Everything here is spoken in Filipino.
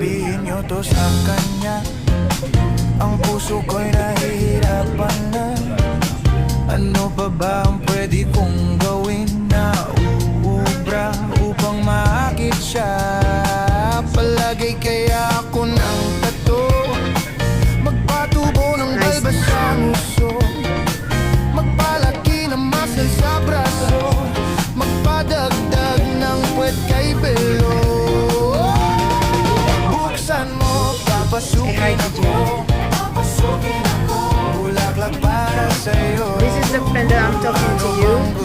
sabihin nyo to sa kanya. Ang puso ko'y nahihirapan na. Ano pa ba ang pwede kong gawin na uubra upang maakit siya? Palagay kaya ako ng tato, magpatubo ng balbas sa nguso, magpalaki ng muscle sa braso, magpadagdag ng puwet kay belo. Buksan mo, papasukin ako, bulaklak para sa'yo. This is the friend that I'm talking to you.